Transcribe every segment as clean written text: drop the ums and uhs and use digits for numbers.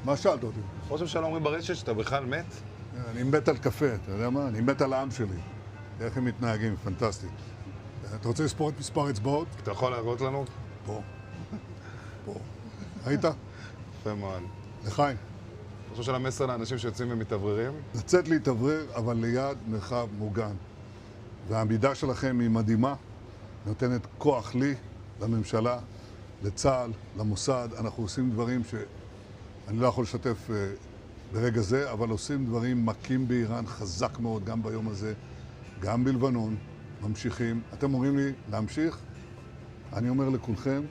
מה שאלת אותי? ראש הממשלה אומרים ברשת שאתה בכלל מת? אני מת על קפה, אתה יודע מה? אני מת על העם שלי. איך הם מתנהגים, פנטסטי. אתה רוצה לספור את מספר אצבעות? אתה יכול להראות לנו? פה. פה. ראית? יפה מאוד. לחיים. ראש הממשלה מסר לאנשים שיוצאים ומתאווררים? לצאת להתאוורר, אבל ליד מרחב מוגן. והעמידה שלכם היא מדהימה, נותנת כוח לי, לממשלה, לצה"ל, למוסד. אנחנו עושים דברים שאני לא יכול לשתף ברגע זה, אבל עושים דברים מכים באיראן חזק מאוד, גם ביום הזה, גם בלבנון, ממשיכים. אתם אומרים לי להמשיך? אני אומר לכולכם,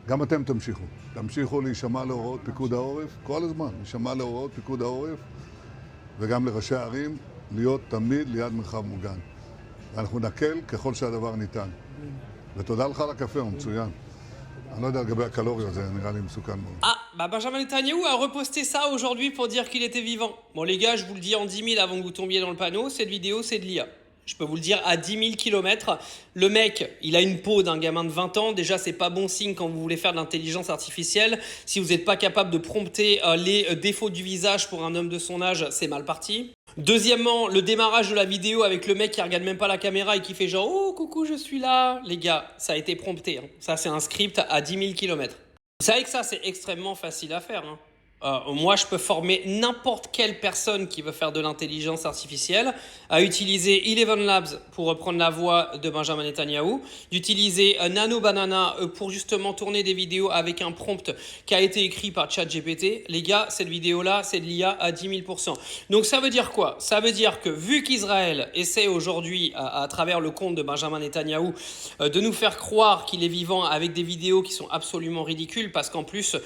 גם אתם תמשיכו. תמשיכו להישמע להוראות פיקוד העורף, כל הזמן, להישמע להוראות פיקוד העורף, וגם לראשי הערים, להיות תמיד ליד מרחב מוגן. ואנחנו נקל ככל שהדבר ניתן. ותודה לך על הקפה, הוא מצוין. אני לא יודע לגבי הקלוריות, זה נראה לי מסוכן מאוד. Ah, bah Benjamin Netanyahu a reposté ça aujourd'hui pour dire qu'il était vivant. Bon les gars, je vous le dis en 10 000 avant que vous tombiez dans le panneau, cette vidéo c'est de l'IA. Je peux vous le dire à 10 000 km. Le mec, il a une peau d'un gamin de 20 ans. Déjà, c'est pas bon signe quand vous voulez faire de l'intelligence artificielle. Si vous n'êtes pas capable de prompter les défauts du visage pour un homme de son âge, c'est mal parti. Deuxièmement, le démarrage de la vidéo avec le mec qui regarde même pas la caméra et qui fait genre « Oh, coucou, je suis là ». Les gars, ça a été prompté. Hein. Ça, c'est un script à 10 000 km. Vous savez que ça, c'est extrêmement facile à faire. Hein. Moi, je peux former n'importe quelle personne qui veut faire de l'intelligence artificielle à utiliser Eleven Labs pour reprendre la voix de Benjamin Netanyahu, d'utiliser Nano Banana pour justement tourner des vidéos avec un prompt qui a été écrit par ChatGPT. Les gars, cette vidéo-là, c'est de l'IA à 10 000%. Donc, ça veut dire quoi? Ça veut dire que vu qu'Israël essaie aujourd'hui, à travers le compte de Benjamin Netanyahu, de nous faire croire qu'il est vivant avec des vidéos qui sont absolument ridicules, parce qu'en plus,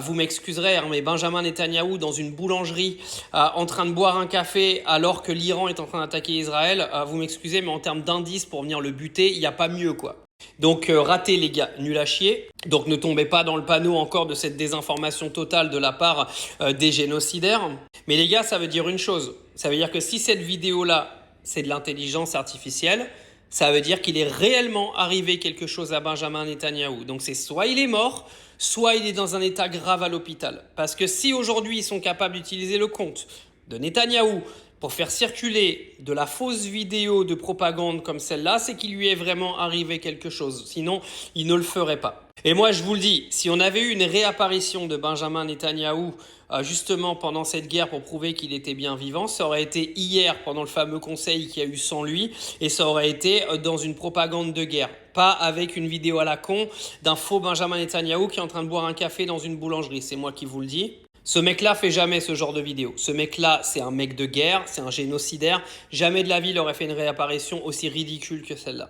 vous m'excuserez, hein, mais Benjamin Netanyahou dans une boulangerie en train de boire un café alors que l'Iran est en train d'attaquer Israël, vous m'excusez, mais en termes d'indices pour venir le buter, il n'y a pas mieux quoi. Donc raté les gars, nul à chier. Donc ne tombez pas dans le panneau encore de cette désinformation totale de la part des génocidaires. Mais les gars, ça veut dire une chose. Ça veut dire que si cette vidéo-là, c'est de l'intelligence artificielle, ça veut dire qu'il est réellement arrivé quelque chose à Benjamin Netanyahou. Donc c'est soit il est mort, soit il est dans un état grave à l'hôpital. Parce que si aujourd'hui ils sont capables d'utiliser le compte de Netanyahou pour faire circuler de la fausse vidéo de propagande comme celle-là, c'est qu'il lui est vraiment arrivé quelque chose. Sinon, il ne le ferait pas. Et moi, je vous le dis, si on avait eu une réapparition de Benjamin Netanyahou justement pendant cette guerre pour prouver qu'il était bien vivant, ça aurait été hier pendant le fameux conseil qu'il y a eu sans lui et ça aurait été dans une propagande de guerre. Pas avec une vidéo à la con d'un faux Benjamin Netanyahou qui est en train de boire un café dans une boulangerie. C'est moi qui vous le dis. Ce mec-là fait jamais ce genre de vidéo. Ce mec-là, c'est un mec de guerre, c'est un génocidaire. Jamais de la vie il aurait fait une réapparition aussi ridicule que celle-là.